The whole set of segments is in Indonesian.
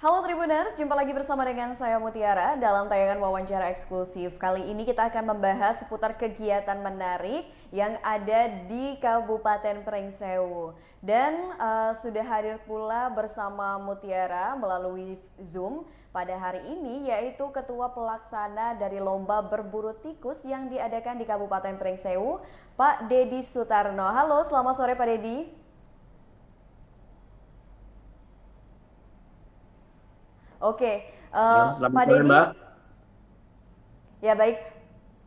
Halo Tribuners, jumpa lagi bersama dengan saya Mutiara dalam tayangan wawancara eksklusif. Kali ini kita akan membahas seputar kegiatan menarik yang ada di Kabupaten Pringsewu. Dan sudah hadir pula bersama Mutiara melalui Zoom pada hari ini, yaitu Ketua Pelaksana dari Lomba Berburu Tikus yang diadakan di Kabupaten Pringsewu, Pak Dedi Sutarno. Halo, selamat sore Pak Dedi. Oke, Halo, selamat Pak sore Dedi. Mbak. Ya baik,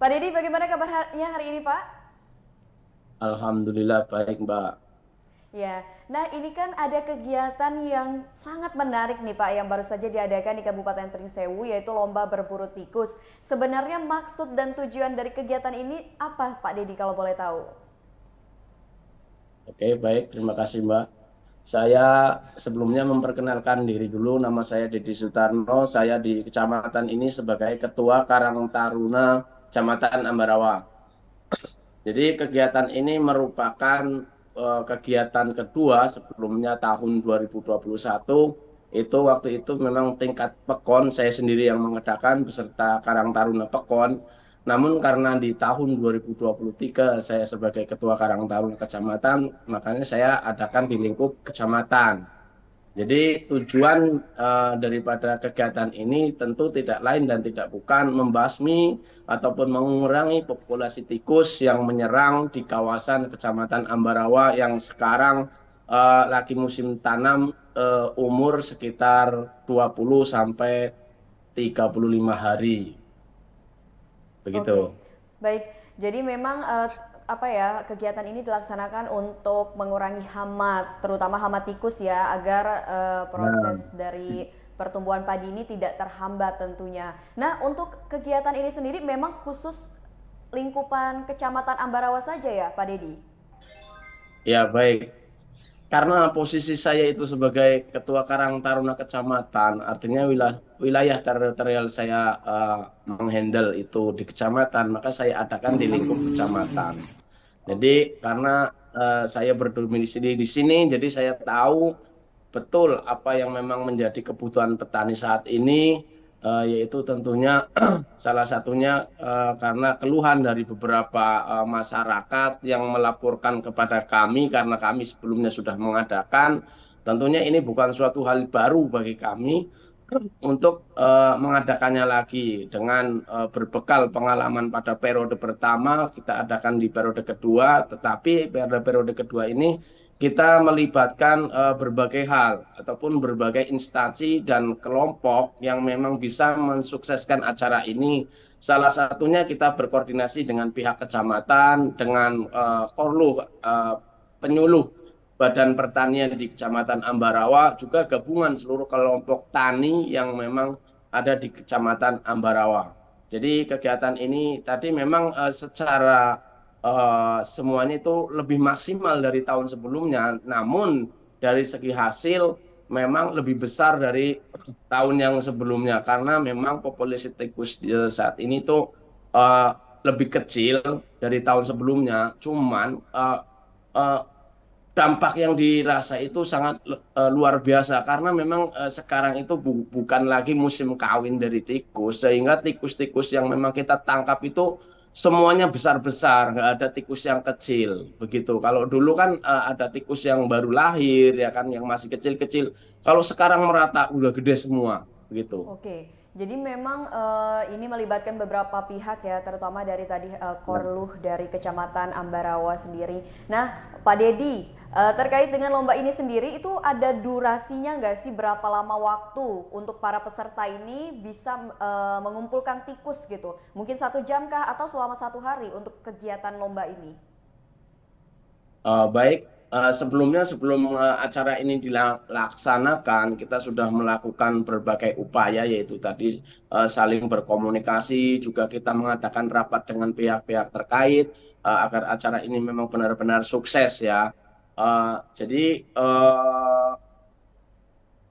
Pak Dedi bagaimana kabarnya hari ini Pak? Alhamdulillah baik Mbak. Ya, nah ini kan ada kegiatan yang sangat menarik nih Pak yang baru saja diadakan di Kabupaten Pringsewu yaitu lomba berburu tikus. Sebenarnya maksud dan tujuan dari kegiatan ini apa Pak Dedi kalau boleh tahu? Oke, baik, terima kasih Mbak. Saya sebelumnya memperkenalkan diri dulu, nama saya Dedi Sutarno. Saya di kecamatan ini sebagai Ketua Karang Taruna Kecamatan Ambarawa. Jadi kegiatan ini merupakan kegiatan kedua. Sebelumnya tahun 2021 itu waktu itu memang tingkat PEKON saya sendiri yang mengadakan beserta Karang Taruna PEKON. Namun karena di tahun 2023 saya sebagai Ketua Karang Taruna Kecamatan, makanya saya adakan di lingkup kecamatan. Jadi tujuan daripada kegiatan ini tentu tidak lain dan tidak bukan membasmi ataupun mengurangi populasi tikus yang menyerang di kawasan Kecamatan Ambarawa yang sekarang lagi musim tanam, umur sekitar 20 sampai 35 hari. Oke, Begitu. baik. Jadi memang apa ya kegiatan ini dilaksanakan untuk mengurangi hama, terutama hama tikus ya, agar proses Nah, dari pertumbuhan padi ini tidak terhambat tentunya. Nah, untuk kegiatan ini sendiri memang khusus lingkupan Kecamatan Ambarawa saja ya, Pak Dedi? ya baik. Karena posisi saya itu sebagai Ketua Karang Taruna Kecamatan, artinya wilayah teritorial saya menghandle itu di kecamatan, maka saya adakan di lingkup kecamatan. Jadi Oke. karena saya berdomisili di sini, jadi saya tahu betul apa yang memang menjadi kebutuhan petani saat ini, yaitu tentunya salah satunya karena keluhan dari beberapa masyarakat yang melaporkan kepada kami karena kami sebelumnya sudah mengadakan. Tentunya ini bukan suatu hal baru bagi kami untuk mengadakannya lagi dengan berbekal pengalaman pada periode pertama kita adakan di periode kedua, tetapi pada periode kedua ini kita melibatkan berbagai hal ataupun berbagai instansi dan kelompok yang memang bisa mensukseskan acara ini. Salah satunya kita berkoordinasi dengan pihak kecamatan, dengan Korluh, penyuluh Badan Pertanian di Kecamatan Ambarawa, juga gabungan seluruh kelompok tani yang memang ada di Kecamatan Ambarawa. Jadi kegiatan ini tadi memang secara semuanya itu lebih maksimal dari tahun sebelumnya, namun dari segi hasil memang lebih besar dari tahun yang sebelumnya karena memang populasi tikus saat ini tuh eh, lebih kecil dari tahun sebelumnya. Cuman eh, dampak yang dirasa itu sangat luar biasa karena memang sekarang itu bukan lagi musim kawin dari tikus sehingga tikus-tikus yang memang kita tangkap itu semuanya besar-besar, nggak ada tikus yang kecil begitu. Kalau dulu kan ada tikus yang baru lahir ya kan yang masih kecil-kecil. Kalau sekarang merata udah gede semua begitu. Oke, jadi memang ini melibatkan beberapa pihak ya, terutama dari tadi Nah, Korluh dari Kecamatan Ambarawa sendiri. Nah, Pak Dedi, terkait dengan lomba ini sendiri itu ada durasinya nggak sih berapa lama waktu untuk para peserta ini bisa mengumpulkan tikus gitu? Mungkin 1 jam kah atau selama 1 hari untuk kegiatan lomba ini? Baik, sebelum acara ini dilaksanakan, kita sudah melakukan berbagai upaya, yaitu tadi saling berkomunikasi, juga kita mengadakan rapat dengan pihak-pihak terkait agar acara ini memang benar-benar sukses ya. Jadi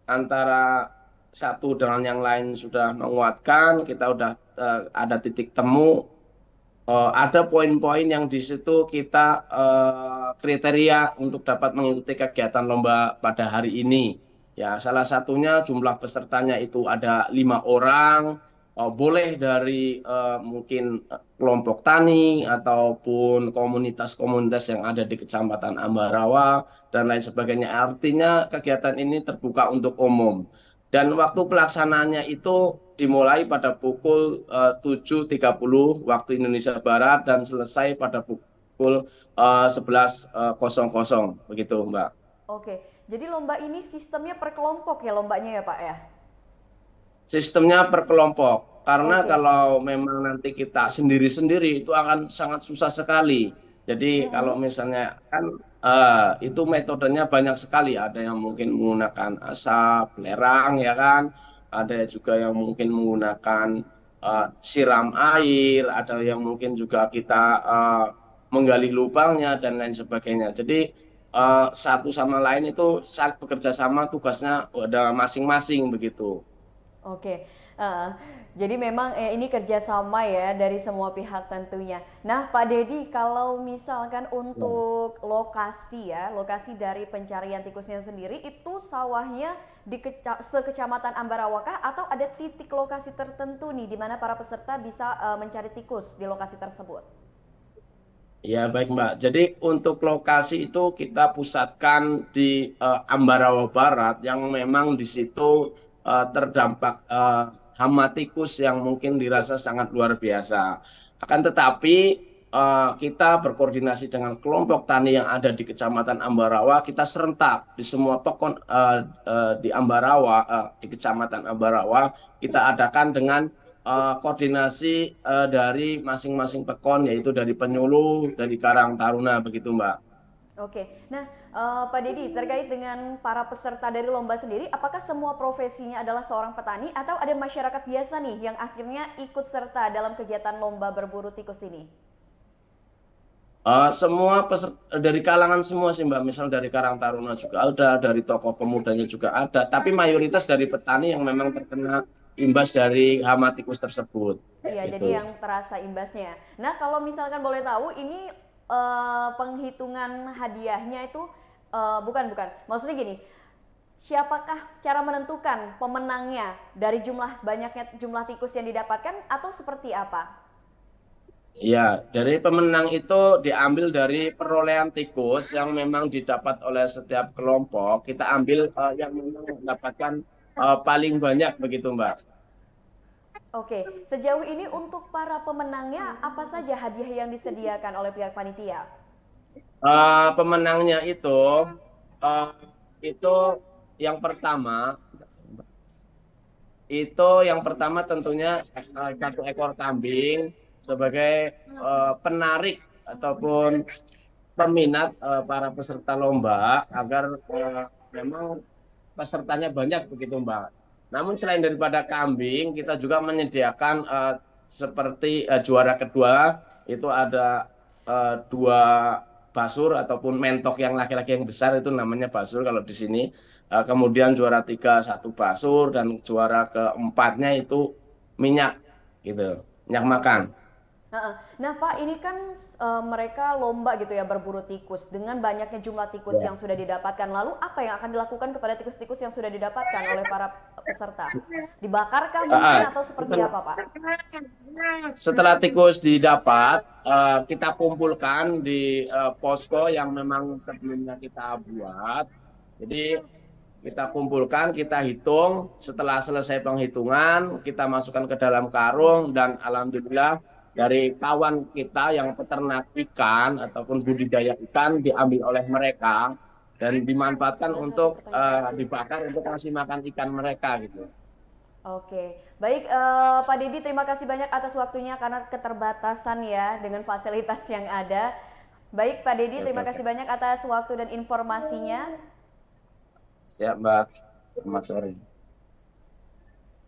antara satu dengan yang lain sudah menguatkan, kita sudah ada titik temu. Ada poin-poin yang di situ kita kriteria untuk dapat mengikuti kegiatan lomba pada hari ini. Ya, salah satunya jumlah pesertanya itu ada 5 orang, boleh dari mungkin kelompok tani ataupun komunitas-komunitas yang ada di Kecamatan Ambarawa dan lain sebagainya. Artinya kegiatan ini terbuka untuk umum. Dan waktu pelaksanaannya itu dimulai pada pukul 7.30 waktu Indonesia Barat dan selesai pada pukul 11.00 begitu, Mbak. Oke, jadi lomba ini sistemnya per kelompok ya lombanya ya Pak ya? Sistemnya per kelompok. Karena Oke. kalau memang nanti kita sendiri-sendiri itu akan sangat susah sekali. Jadi kalau Mm-mm. misalnya kan itu metodenya banyak sekali. Ada yang mungkin menggunakan asap, lerang ya kan. Ada juga yang mungkin menggunakan siram air. Ada yang mungkin juga kita menggali lubangnya dan lain sebagainya. Jadi satu sama lain itu saling bekerja sama, tugasnya ada masing-masing begitu. Oke, heeh. Jadi memang ini kerjasama ya dari semua pihak tentunya. Nah Pak Dedi, kalau misalkan untuk lokasi ya, lokasi dari pencarian tikusnya sendiri itu sawahnya di sekecamatan Ambarawa kah atau ada titik lokasi tertentu nih di mana para peserta bisa mencari tikus di lokasi tersebut? Ya, baik Mbak. Jadi untuk lokasi itu kita pusatkan di Ambarawa Barat yang memang di situ terdampak hama tikus yang mungkin dirasa sangat luar biasa. Akan tetapi kita berkoordinasi dengan kelompok tani yang ada di Kecamatan Ambarawa, kita serentak di semua pekon di Ambarawa, di Kecamatan Ambarawa, kita adakan dengan koordinasi dari masing-masing pekon, yaitu dari penyuluh, dari Karang Taruna, begitu Mbak. Oke, nah Pak Dedi terkait dengan para peserta dari lomba sendiri, apakah semua profesinya adalah seorang petani atau ada masyarakat biasa nih yang akhirnya ikut serta dalam kegiatan lomba berburu tikus ini? Semua peserta dari kalangan semua sih Mbak, misal dari Karang Taruna juga ada, dari tokoh pemudanya juga ada, tapi mayoritas dari petani yang memang terkena imbas dari hama tikus tersebut. Iya, jadi Gitu. yang terasa imbasnya. Nah, kalau misalkan boleh tahu, ini penghitungan hadiahnya itu bukan. Maksudnya gini, siapakah cara menentukan pemenangnya dari banyaknya jumlah tikus yang didapatkan atau seperti apa? Ya, dari pemenang itu diambil dari perolehan tikus yang memang didapat oleh setiap kelompok. Kita ambil yang memang mendapatkan paling banyak begitu, Mbak. Oke, sejauh ini untuk para pemenangnya apa saja hadiah yang disediakan oleh pihak panitia? Pemenangnya uh, itu yang pertama tentunya 1 ekor kambing sebagai penarik ataupun peminat para peserta lomba agar memang pesertanya banyak begitu Mbak. Namun selain daripada kambing, kita juga menyediakan seperti juara kedua itu ada 2 basur ataupun mentok yang laki-laki yang besar itu namanya basur kalau di sini. Kemudian juara 3 1 basur dan juara keempatnya itu minyak gitu, minyak makan. Oke. Nah Pak, ini kan mereka lomba gitu ya berburu tikus. Dengan banyaknya jumlah tikus Ya. yang sudah didapatkan, lalu apa yang akan dilakukan kepada tikus-tikus yang sudah didapatkan oleh para peserta? Dibakarkah mungkin Ah, atau seperti apa Pak? Setelah tikus didapat, kita kumpulkan di posko yang memang sebelumnya kita buat. Jadi kita kumpulkan, kita hitung. Setelah selesai penghitungan, kita masukkan ke dalam karung dan alhamdulillah dari kawan kita yang peternak ikan ataupun budidaya ikan diambil oleh mereka dan dimanfaatkan untuk dibakar untuk ngasih makan ikan mereka gitu. Oke, baik Pak Dedi, terima kasih banyak atas waktunya karena keterbatasan ya dengan fasilitas yang ada. Baik Pak Dedi, Oke, terima oke. kasih banyak atas waktu dan informasinya. Siap, Mbak. Selamat sore.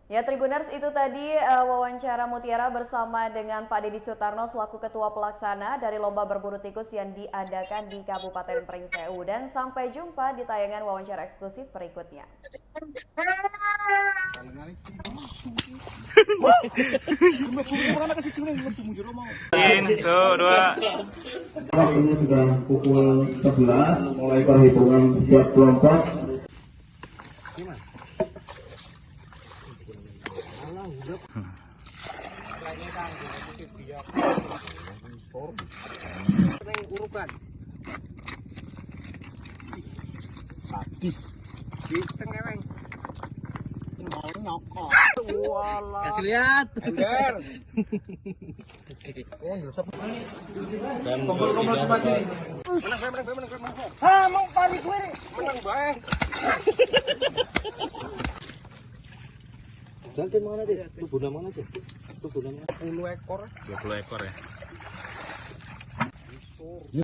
Ya Tribuners, itu tadi wawancara Mutiara bersama dengan Pak Dedi Sutarno selaku Ketua Pelaksana dari Lomba Berburu Tikus yang diadakan di Kabupaten Pringsewu. Dan sampai jumpa di tayangan wawancara eksklusif berikutnya. Waktunya sudah pukul 11, mulai perhitungan setiap kelompok. Habis. Kasih lihat. Kompol-kompol sebelah sini. Mau tarik gue. Menang bae. Ganti mana deh? Tuh guna mana tuh? Tuh guna mana? 10 ekor. 20 ekor ya.